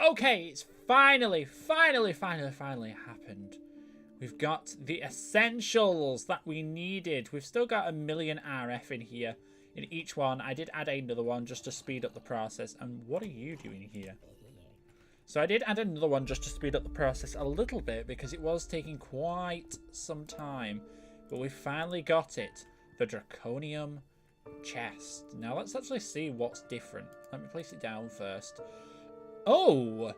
Okay, it's finally happened. We've got the essentials that we needed. We've still got 1,000,000 RF in here. In each one, I did add another one just to speed up the process. And what are you doing here? So I did add another one just to speed up the process a little bit because it was taking quite some time. But we finally got it. The Draconium chest. Now let's actually see what's different. Let me place it down first. Oh!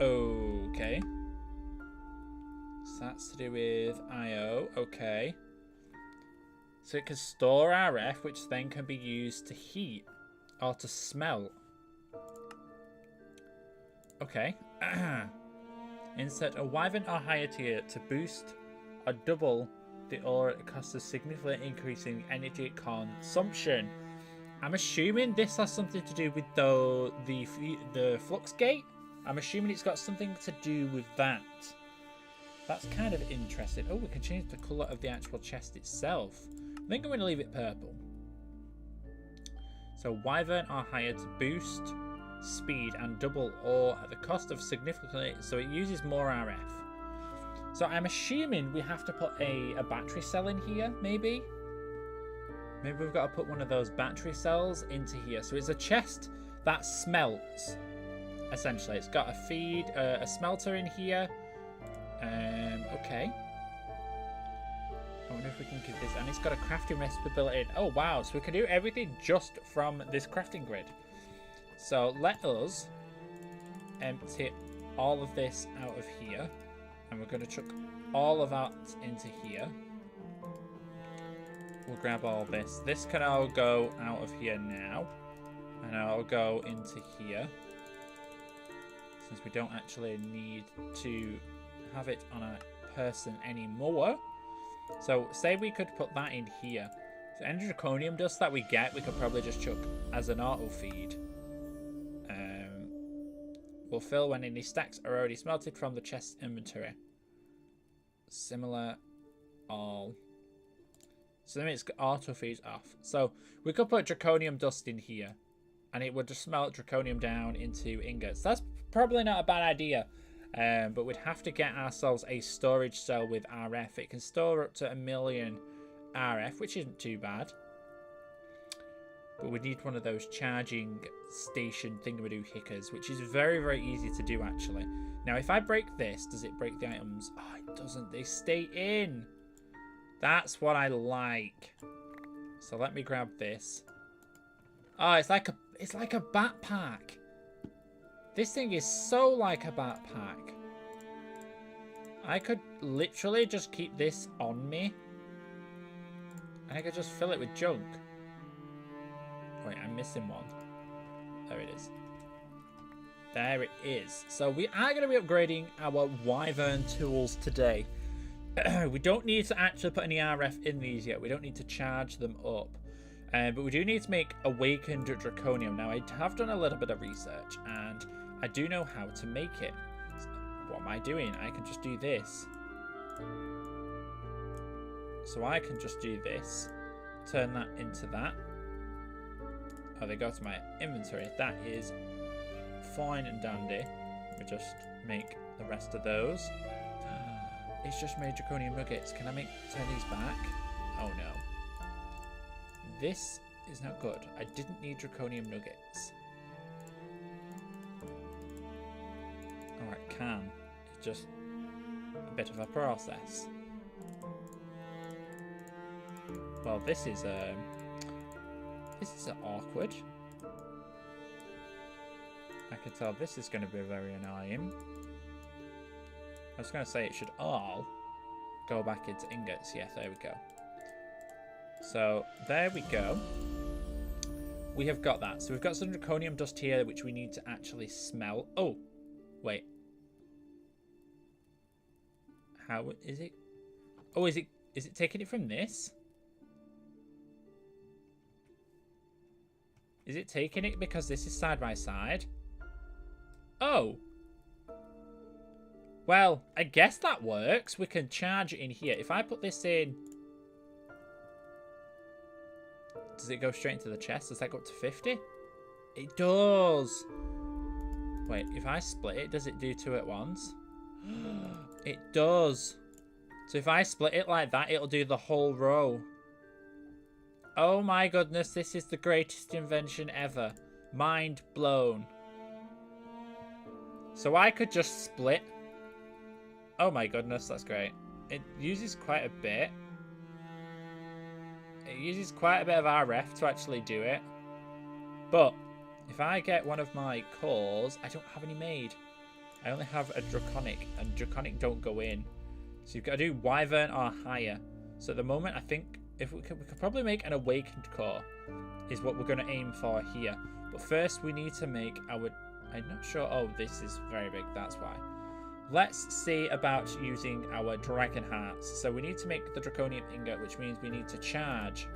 Okay. So that's to do with I/O. Okay. So it can store RF, which then can be used to heat or to smelt. Okay. Insert a wyvern or higher tier to boost or double the ore at the cost of significantly increasing energy consumption. I'm assuming this has something to do with the flux gate. I'm assuming it's got something to do with that. That's kind of interesting. Oh, we can change the colour of the actual chest itself. I think I'm going to leave it purple. So wyvern or higher to boost speed and double ore at the cost of significantly, so it uses more RF. So I'm assuming we have to put a battery cell in here, maybe? Maybe we've got to put one of those battery cells into here. So it's a chest that smelts, essentially. It's got a feed, a smelter in here. Okay. I wonder if we can give this, and it's got a crafting recipe built in. Oh wow, so we can do everything just from this crafting grid. So let us empty all of this out of here, and we're going to chuck all of that into here. We'll grab all this. This can all go out of here now, and I'll go into here since we don't actually need to have it on a person anymore. So say we could put that in here. So any draconium dust that we get, we could probably just chuck as an auto feed. Will fill when any stacks are already smelted from the chest inventory. Similar all. So then it's auto feeds off. So we could put draconium dust in here, and it would just smelt draconium down into ingots. That's probably not a bad idea. But we'd have to get ourselves a storage cell with RF. It can store up to 1,000,000 RF, which isn't too bad. But we need one of those charging station thingamadoo hickers, which is very, very easy to do, actually. Now, if I break this, does it break the items? Oh, it doesn't. They stay in. That's what I like. So let me grab this. Oh, it's like a backpack. This thing is so like a backpack. I could literally just keep this on me, and I could just fill it with junk. Wait, I'm missing one. There it is. There it is. So we are going to be upgrading our wyvern tools today. We don't need to actually put any RF in these yet. We don't need to charge them up. But we do need to make awakened draconium. Now, I have done a little bit of research, and I do know how to make it. So what am I doing? I can just do this. So I can just do this. Turn that into that. Oh, they go to my inventory. That is fine and dandy. We just make the rest of those. It's just made draconium nuggets. Can I turn these back? Oh no. This is not good. I didn't need draconium nuggets. Or it can. It's just a bit of a process. Well, this is awkward. I can tell this is going to be very annoying. I was going to say it should all go back into ingots. Yeah, there we go. So, there we go. We have got that. So, we've got some draconium dust here, which we need to actually smell. Oh, wait. How is it? Oh, is it taking it from this? Is it taking it because this is side by side? Oh. Well, I guess that works. We can charge it in here. If I put this in... Does it go straight into the chest? Does that go up to 50? It does. Wait, if I split it, does it do 2 at once? It does. So if I split it like that, it'll do the whole row. Oh my goodness, this is the greatest invention ever. Mind blown. So I could just split. Oh my goodness, that's great. It uses quite a bit. It uses quite a bit of RF to actually do it. But if I get one of my cores, I don't have any made. I only have a draconic, and draconic don't go in. So you've got to do wyvern or higher. So at the moment, I think if we could probably make an awakened core is what we're going to aim for here. But first we need to make our... I'm not sure. Oh, this is very big. That's why. Let's see about using our dragon hearts. So we need to make the draconium ingot, which means we need to charge.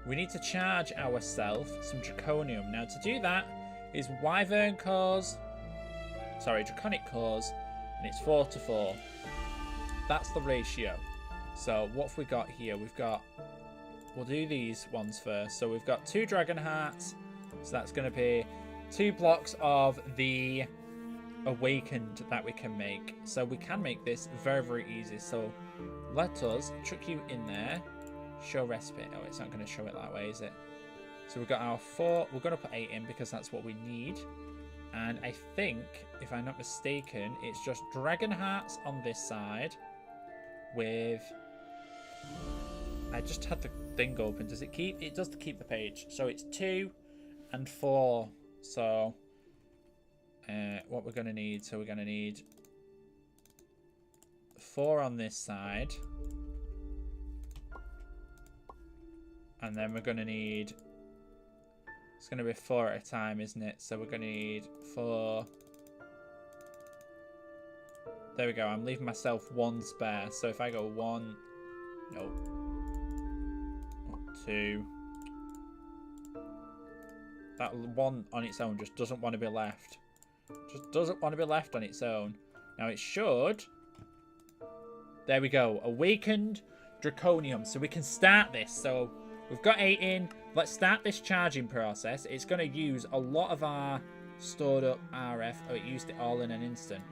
We need to charge ourselves some draconium. Now to do that is wyvern cores. Sorry, draconic cores. And it's 4 to 4. That's the ratio. So what have we got here? We've got... We'll do these ones first. So we've got 2 dragon hearts. So that's going to be 2 blocks of the awakened that we can make. So we can make this very, very easy. So let us chuck you in there. Show recipe. Oh, it's not going to show it that way, is it? So we've got our 4. We're going to put 8 in because that's what we need. And I think, if I'm not mistaken, it's just dragon hearts on this side with... I just had the thing open. Does it keep? It does keep the page. So it's 2 and 4. So what we're going to need. So we're going to need 4 on this side. And then we're going to need... It's going to be 4 at a time, isn't it? So we're going to need 4. There we go. I'm leaving myself 1 spare. So if I go 1... Nope. 2. That 1 on its own just doesn't want to be left. Just doesn't want to be left on its own. Now it should... There we go. Awakened Draconium. So we can start this. So we've got 8 in. Let's start this charging process. It's going to use a lot of our stored up RF. Oh, it used it all in an instant.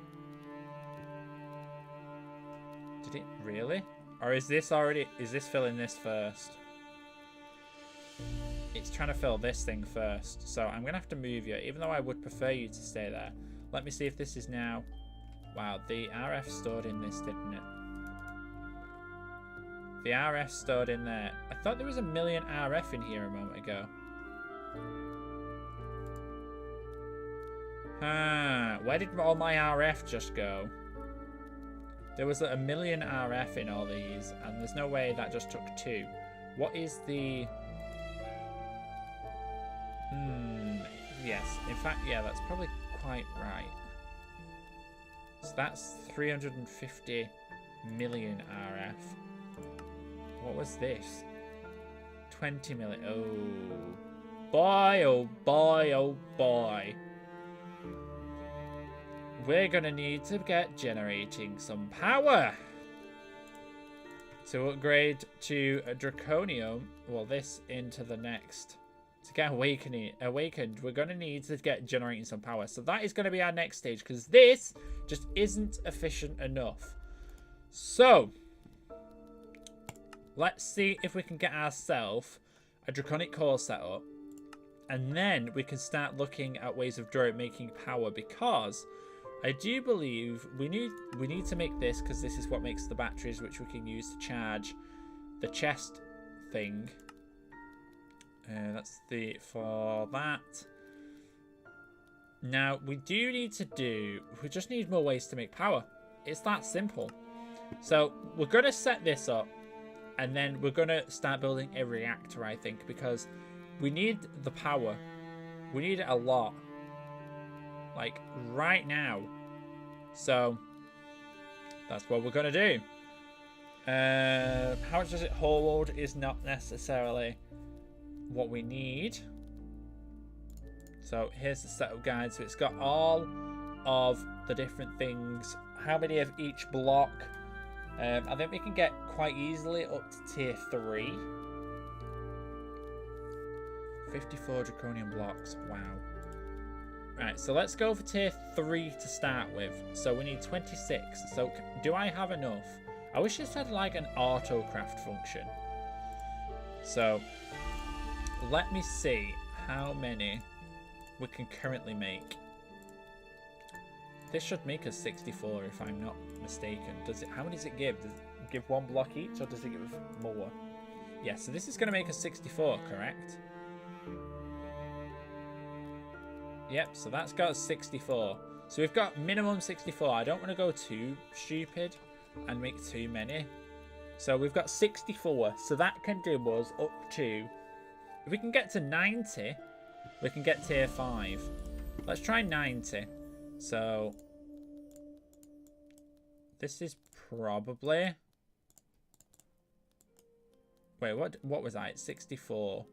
Did it really? Or is this already... Is this filling this first? It's trying to fill this thing first. So I'm going to have to move you, even though I would prefer you to stay there. Let me see if this is now... Wow, the RF stored in this, didn't it? The RF stored in there. I thought there was 1 million RF in here a moment ago. Where did all my RF just go? There was 1 million RF in all these, and there's no way that just took 2. What is the... Yes, in fact, yeah, that's probably quite right. So that's 350 million RF. What was this? 20 million. Oh boy, oh boy, oh boy. We're gonna need to get generating some power to upgrade to a draconium. Well, this into the next. To get awakened, we're gonna need to get generating some power. So that is gonna be our next stage, because this just isn't efficient enough. So let's see if we can get ourselves a draconic core set up, and then we can start looking at ways of making power, because I do believe we need to make this, because this is what makes the batteries, which we can use to charge the chest thing. That's for that. Now we do need to we just need more ways to make power. It's that simple. So we're gonna set this up, and then we're gonna start building a reactor, I think, because we need the power. We need it a lot, like right now. So that's what we're gonna do. How much does it hold is not necessarily what we need. So here's the setup guide. So it's got all of the different things, how many of each block. I think we can get quite easily up to tier 3. 54 draconian blocks. Wow. Right, so let's go for tier 3 to start with. So we need 26. So do I have enough? I wish this had like an auto craft function. So let me see how many we can currently make. This should make us 64 if I'm not mistaken. Does it? How many does it give? Does it give 1 block each, or does it give more? Yeah, so this is going to make us 64, correct? Yep, so that's got us 64. So we've got minimum 64. I don't want to go too stupid and make too many. So we've got 64. So that can do us up to... If we can get to 90, we can get tier 5. Let's try 90. So this is probably... Wait, what was I? 64.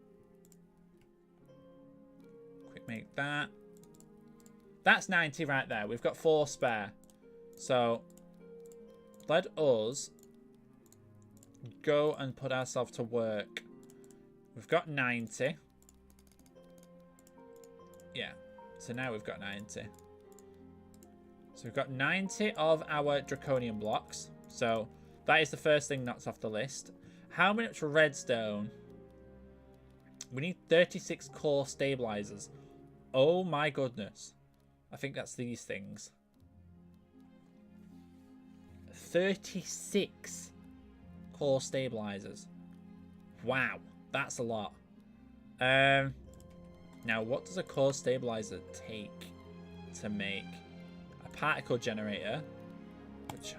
Quick make that. That's 90 right there. We've got 4 spare. So let us go and put ourselves to work. We've got 90. Yeah. So now we've got 90. So we've got 90 of our draconian blocks. So that is the first thing that's off the list. How much redstone? We need 36 core stabilizers. Oh my goodness. I think that's these things. 36 core stabilizers. Wow, that's a lot. Now, what does a core stabilizer take to make? A particle generator, which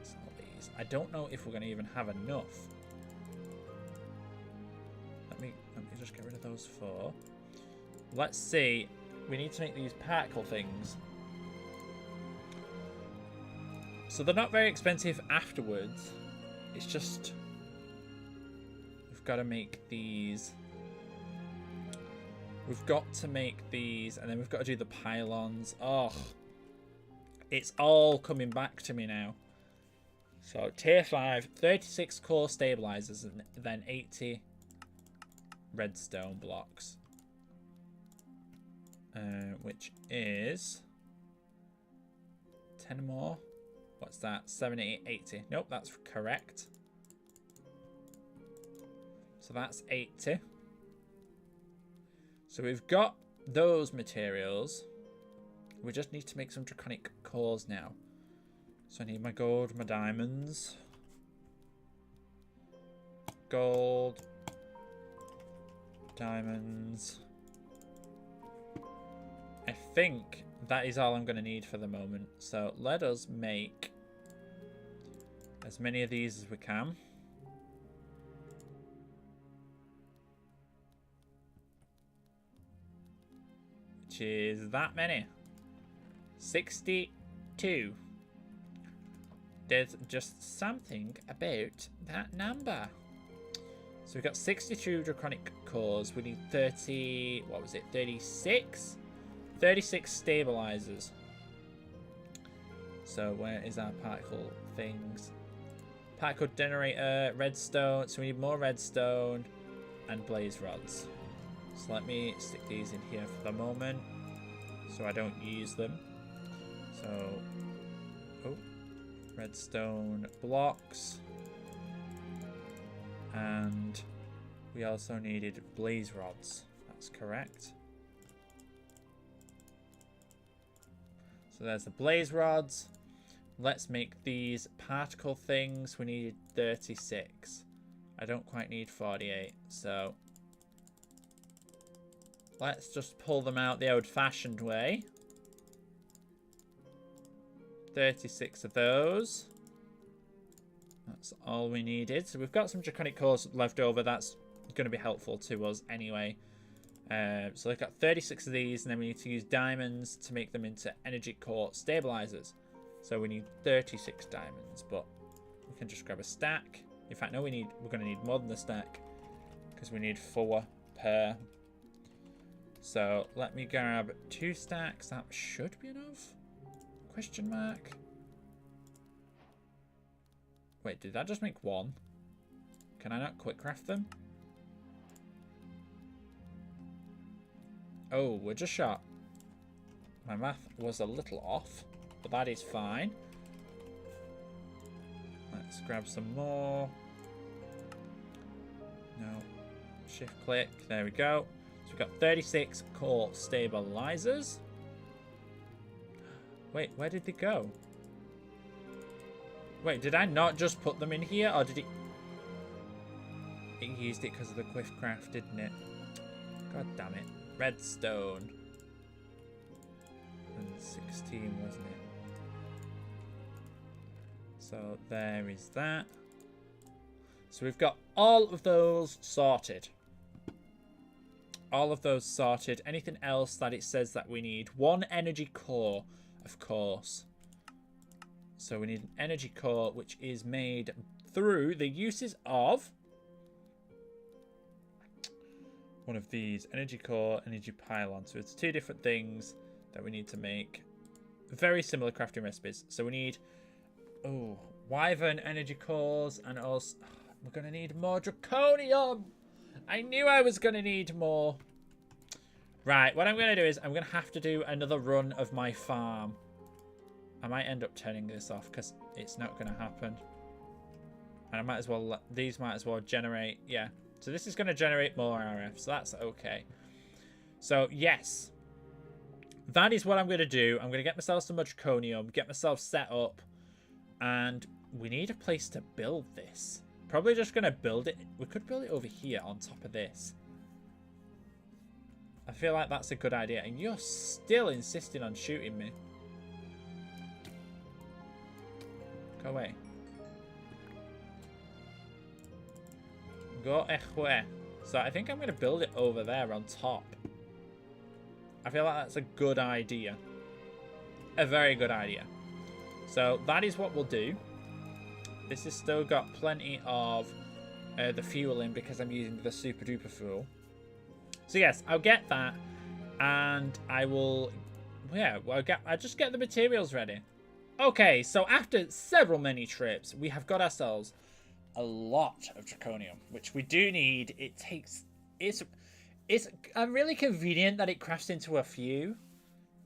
it's not these. I don't know if we're going to even have enough. Let me just get rid of those 4. Let's see. We need to make these particle things. So they're not very expensive afterwards. It's just... We've got to make these. We've got to make these. And then we've got to do the pylons. Oh. It's all coming back to me now. So tier 5. 36 core stabilizers. And then 80 redstone blocks. Which is 10 more. What's that? 70, 80. Nope, that's correct. So that's 80. So we've got those materials. We just need to make some draconic cores now. So I need my gold, my diamonds. Gold. Diamonds. I think that is all I'm going to need for the moment. So let us make as many of these as we can. Which is that many. 62. There's just something about that number. So we've got 62 draconic cores. We need 30... What was it? 36? 36 stabilizers. So where is our particle things? Particle generator, redstone. So we need more redstone and blaze rods. So let me stick these in here for the moment so I don't use them. So, oh, redstone blocks. And we also needed blaze rods. That's correct. So there's the blaze rods. Let's make these particle things. We need 36. I don't quite need 48. So let's just pull them out the old-fashioned way. 36 of those. That's all we needed. So we've got some draconic cores left over. That's going to be helpful to us anyway. So we've got 36 of these, and then we need to use diamonds to make them into energy core stabilizers. So we need 36 diamonds, but we can just grab a stack. In fact, no, we're going to need more than a stack because we need 4 per. So let me grab 2 stacks. That should be enough? Question mark. Wait, did that just make 1? Can I not quick craft them? Oh, we're just shot. My math was a little off, but that is fine. Let's grab some more. No. Shift click. There we go. So we've got 36 core stabilizers. Wait, where did they go? Wait, did I not just put them in here, or did it... It used it because of the quiff craft, didn't it? God damn it. Redstone. And 16, wasn't it? So there is that. So we've got all of those sorted. All of those sorted. Anything else that it says that we need? One energy core, of course. So we need an energy core, which is made through the uses of one of these. Energy core, energy pylon. So it's two different things that we need to make. Very similar crafting recipes. So we need, oh, wyvern energy cores, and also we're going to need more draconium. I knew I was going to need more. Right, what I'm going to do is I'm going to have to do another run of my farm. I might end up turning this off because it's not going to happen. And I might as well, these might as well generate, yeah. So this is going to generate more RF, so that's okay. So yes, that is what I'm going to do. I'm going to get myself some draconium, get myself set up, and we need a place to build this. Probably just going to build it. We could build it over here on top of this. I feel like that's a good idea. And you're still insisting on shooting me. Go away. Go away. So I think I'm going to build it over there on top. I feel like that's a good idea. A very good idea. So that is what we'll do. This has still got plenty of the fuel in because I'm using the super duper fuel. So yes, I'll get that, and I will, yeah, I'll just get the materials ready. Okay, so after several many trips, we have got ourselves a lot of draconium, which we do need. It takes, it's really convenient that it crafts into a few.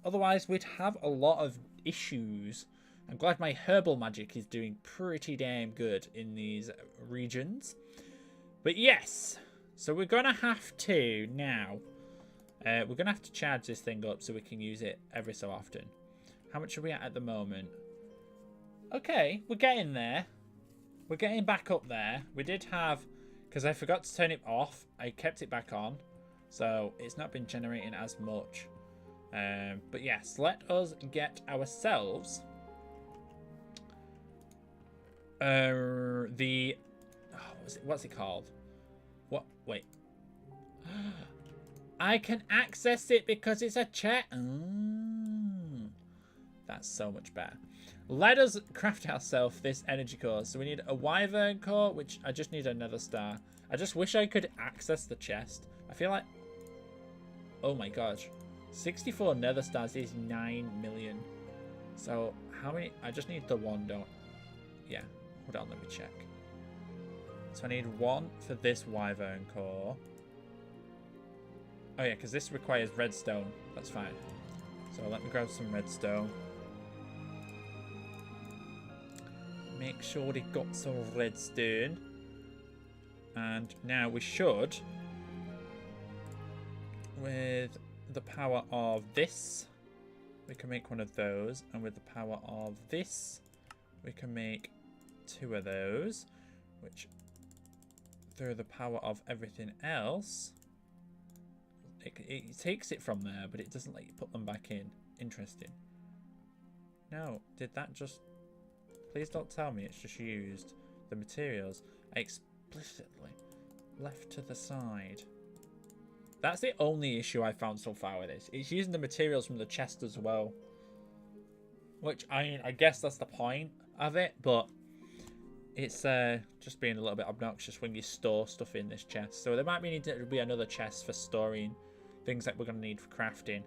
Otherwise, we'd have a lot of issues. I'm glad my herbal magic is doing pretty damn good in these regions. But yes, so we're going to have to now, we're going to have to charge this thing up so we can use it every so often. How much are we at the moment? Okay, we're getting there. We're getting back up there. We did have, because I forgot to turn it off, I kept it back on. So it's not been generating as much. But yes, let us get ourselves what's it called? What? Wait. I can access it because it's a chat. That's so much better. Let us craft ourselves this energy core. So we need a wyvern core, which I just need a nether star. I just wish I could access the chest. I feel like, oh my gosh, 64 nether stars is 9 million. So how many? I just need the one, don't? Yeah. Hold on, let me check. So I need one for this wyvern core. Oh yeah, because this requires redstone. That's fine. So let me grab some redstone. Make sure they got some redstone. And now we should, with the power of this, we can make one of those. And with the power of this, we can make 2 of those. Which, through the power of everything else, it takes it from there, but it doesn't let you put them back in. Interesting. No, did that just... Please don't tell me it's just used the materials I explicitly left to the side. That's the only issue I found so far with this. It's using the materials from the chest as well. Which, I guess that's the point of it, but it's just being a little bit obnoxious when you store stuff in this chest. So there might need to be another chest for storing things that we're going to need for crafting.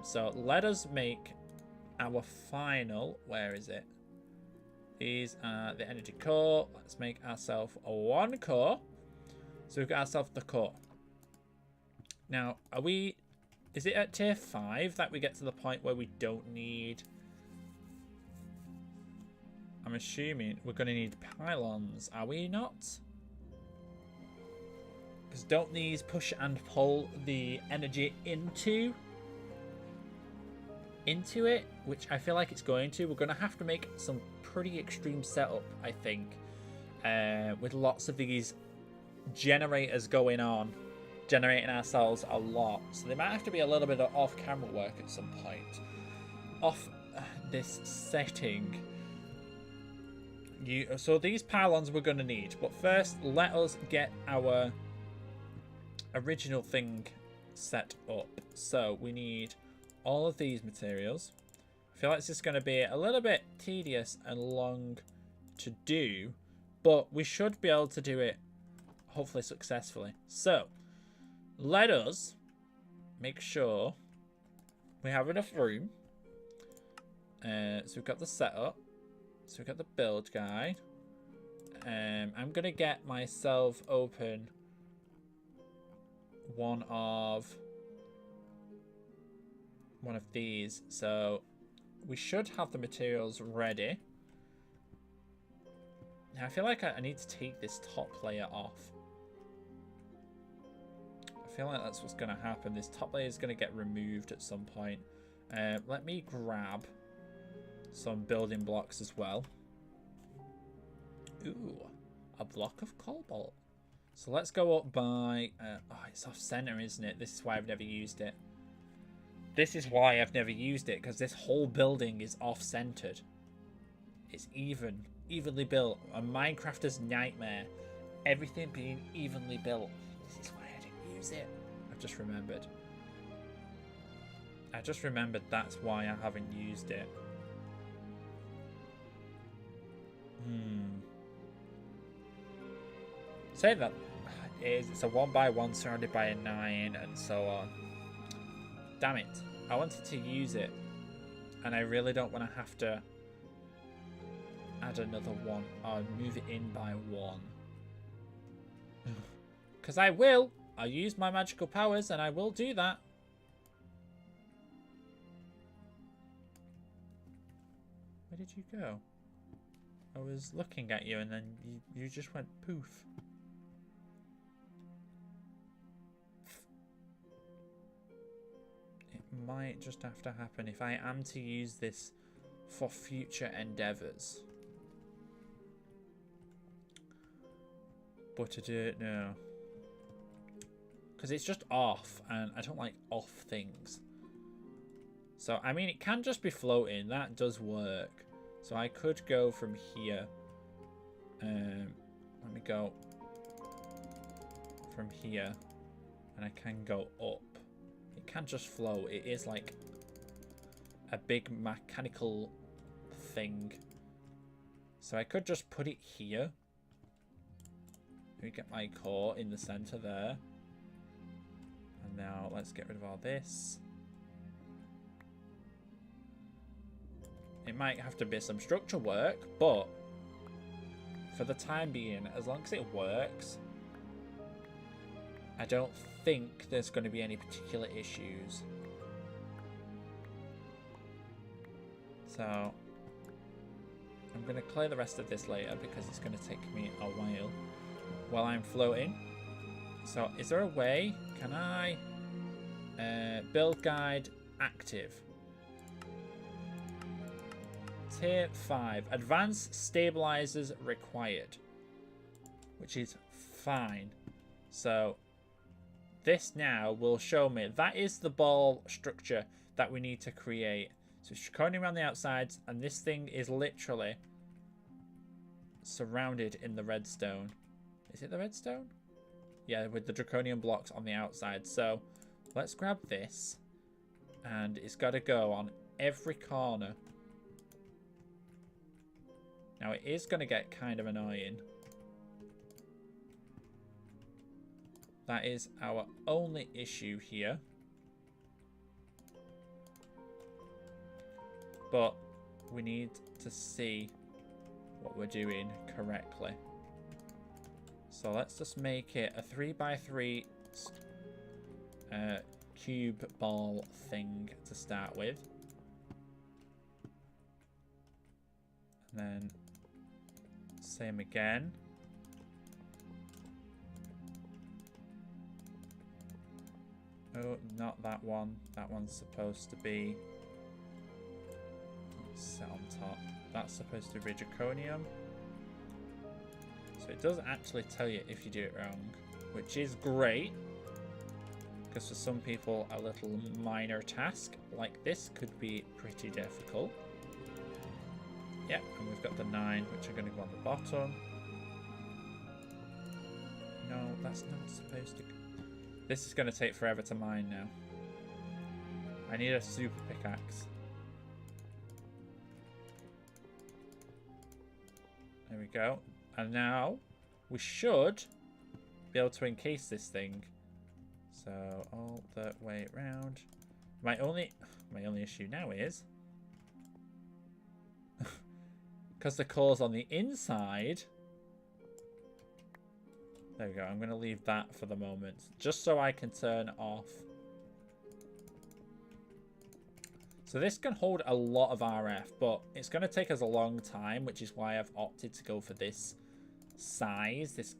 So let us make our final... Where is it? These are the energy core. Let's make ourselves a 1 core. So we've got ourselves the core. Now, are we Is it at tier 5 that we get to the point where we don't need... I'm assuming we're going to need pylons, are we not? Because don't these push and pull the energy into it? Which I feel like it's going to. We're going to have to make some pretty extreme setup, I think. With lots of these generators going on. Generating ourselves a lot. So there might have to be a little bit of off-camera work at some point. Off this setting. So these pylons we're going to need. But first, let us get our original thing set up. So we need all of these materials. I feel like this is going to be a little bit tedious and long to do. But we should be able to do it hopefully successfully. So let us make sure we have enough room. So we've got the setup. So we've got the build guide. I'm going to get myself open one of these. So we should have the materials ready. Now I feel like I need to take this top layer off. I feel like that's what's going to happen. This top layer is going to get removed at some point. Let me grab some building blocks as well. Ooh, a block of cobalt. So let's go up by... oh, it's off center, isn't it? This is why I've never used it. This is why I've never used it, because this whole building is off-centered. It's evenly built. A Minecrafter's nightmare. Everything being evenly built. This is why I didn't use it. I've just remembered. I just remembered that's why I haven't used it. Say that it's a 1x1 surrounded by a 9 and so on. Damn it. I wanted to use it. And I really don't want to have to add another one or move it in by 1. Because I will. I'll use my magical powers and I will do that. Where did you go? I was looking at you and then you just went poof. It might just have to happen if I am to use this for future endeavours. But I don't know. Because it's just off and I don't like off things. So, I mean, it can just be floating. That does work. So I could go from here. Let me go from here. And I can go up. It can just float. It is like a big mechanical thing. So I could just put it here. Let me get my core in the center there. And now let's get rid of all this. It might have to be some structure work, but for the time being, as long as it works, I don't think there's going to be any particular issues. So I'm going to clear the rest of this later because it's going to take me a while I'm floating. So is there a way? Can I build guide active? Tier 5. Advanced stabilizers required. Which is fine. So this now will show me. That is the ball structure that we need to create. So it's draconium around the outsides. And this thing is literally surrounded in the redstone. Is it the redstone? Yeah, with the draconium blocks on the outside. So let's grab this. And it's got to go on every corner. Now it is going to get kind of annoying. That is our only issue here. But we need to see what we're doing correctly. So let's just make it a 3x3 cube ball thing to start with. And then same again. Oh, not that one. That one's supposed to be set on top. That's supposed to be draconium. So it does actually tell you if you do it wrong, which is great. Because for some people, a little minor task like this could be pretty difficult. Yep, and we've got the 9, which are going to go on the bottom. No, that's not supposed to... This is going to take forever to mine now. I need a super pickaxe. There we go. And now we should be able to encase this thing. So all the way around. My only issue now is because the core's on the inside. There we go. I'm going to leave that for the moment, just so I can turn off. So this can hold a lot of RF, but it's going to take us a long time, which is why I've opted to go for this size. This,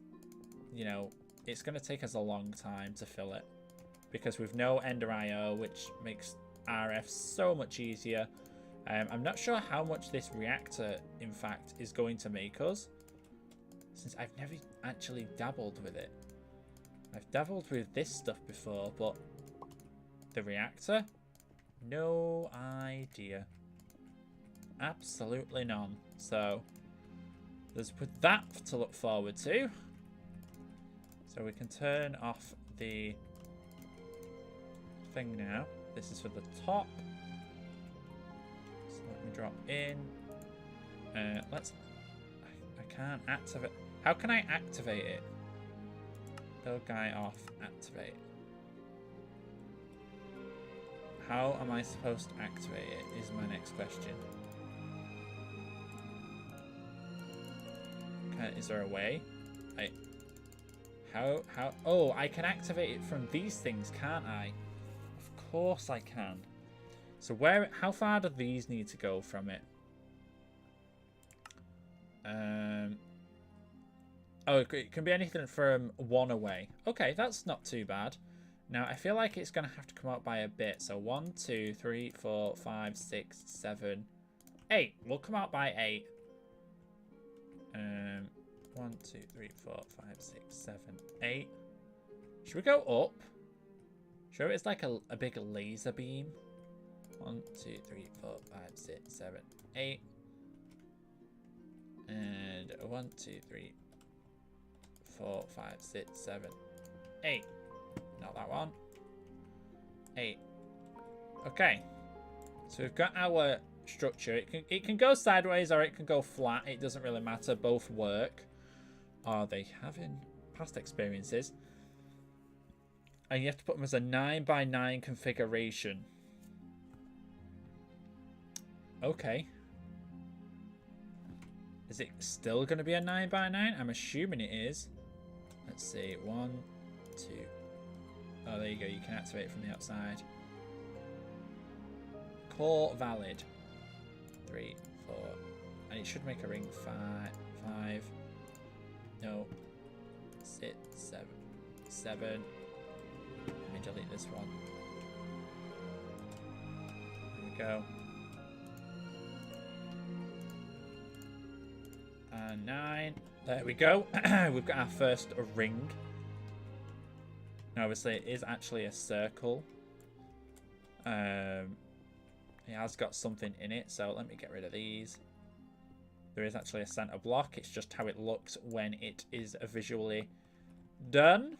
you know, it's going to take us a long time to fill it because we've no Ender IO, which makes RF so much easier. I'm not sure how much this reactor, in fact, is going to make us, since I've never actually dabbled with it. I've dabbled with this stuff before, but the reactor? No idea. Absolutely none. So let's put that to look forward to. So we can turn off the thing now. This is for the top. So let me drop in. I can't activate. How can I activate it? Build guy off. Activate. How am I supposed to activate it is my next question. Is there a way? How? Oh, I can activate it from these things, can't I? Of course I can. So how far do these need to go from it? Oh, it can be anything from 1 away. Okay, that's not too bad. Now, I feel like it's going to have to come out by a bit. So 1, 2, 3, 4, 5, 6, 7, 8. We'll come out by 8. 1, 2, 3, 4, 5, 6, 7, 8. Should we go up? Sure, it's like a big laser beam. 1, 2, 3, 4, 5, 6, 7, 8. And 1, 2, 3, 4, 5, 6, 7, 8. Not that one. 8. Okay. So we've got our structure. It can go sideways or it can go flat. It doesn't really matter. Both work. Are they having past experiences? And you have to put them as a 9x9 configuration. Okay. Is it still going to be a 9x9? I'm assuming it is. Let's see. 1, 2. Oh, there you go. You can activate it from the outside. Core valid. 3, 4. And it should make a ring. 5. No. 6, 7. 7. Let me delete this one. There we go. And 9. There we go. We've got our first ring. Now, obviously, it is actually a circle. It has got something in it, so let me get rid of these. There is actually a center block. It's just how it looks when it is visually done.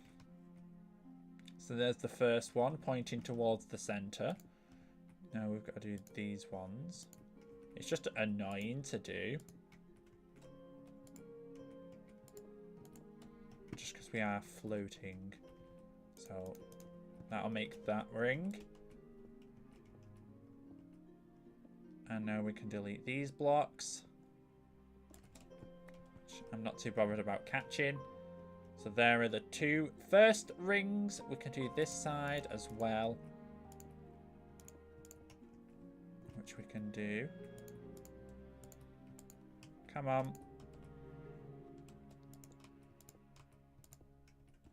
So there's the first one pointing towards the center. Now we've got to do these ones. It's just annoying to do. Just because we are floating. So that'll make that ring. And now we can delete these blocks. Which I'm not too bothered about catching. So there are the 2 first rings. We can do this side as well. which we can do. Come on.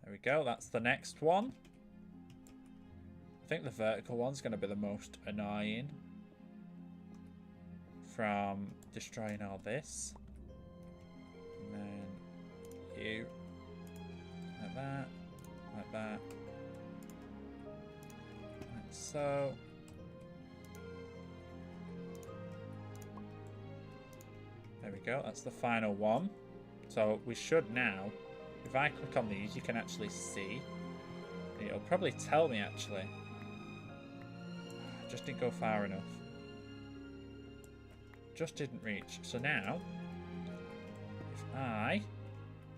There we go. That's the next one. I think the vertical one's going to be the most annoying from destroying all this. And then you. Like that. Like that. Like so. There we go. That's the final one. So we should now, if I click on these, you can actually see. It'll probably tell me actually. Just didn't go far enough. Just didn't reach. So now, if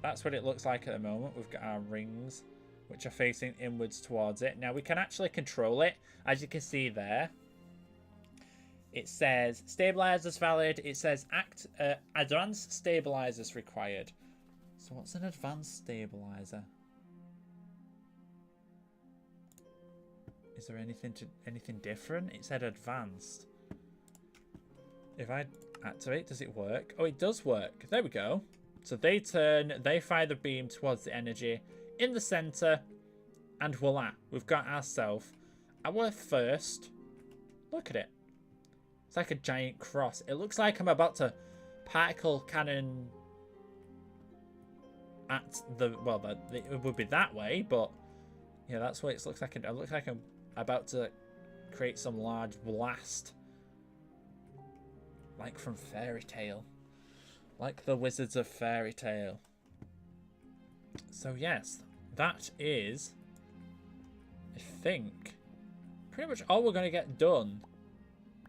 that's what it looks like at the moment. We've got our rings, which are facing inwards towards it. Now we can actually control it, as you can see there. It says stabilizers valid. It says advanced stabilizers required. So what's an advanced stabilizer? Is there anything different? It said advanced. If I activate, does it work? Oh, it does work. There we go. So they fire the beam towards the energy in the center, and voila, we've got ourselves our first. Look at it. It's like a giant cross. It looks like I'm about to particle cannon at the, well, it would be that way, but yeah, that's what it looks like. It looks like I'm about to create some large blast, like from FairyTail, like the Wizards of FairyTail. So yes, that is, I think, pretty much all we're going to get done.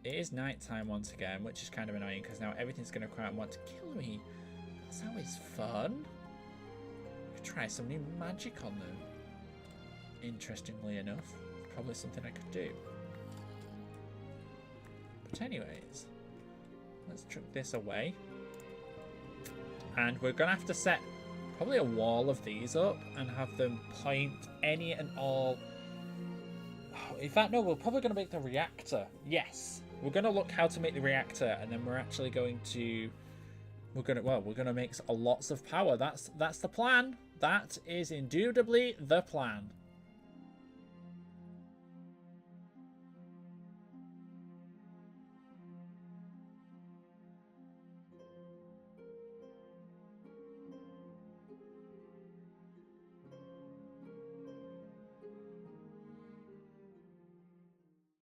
It is nighttime once again, which is kind of annoying because now everything's going to come out and want to kill me. That's always fun. I could try some new magic on them. Interestingly enough, probably something I could do. But anyways, let's chuck this away. And we're going to have to set probably a wall of these up and have them point any and all. Oh, in fact, no, we're probably going to make the reactor. Yes. We're going to look how to make the reactor, and then we're actually going to, we're going to make lots of power. That's the plan. That is indubitably the plan.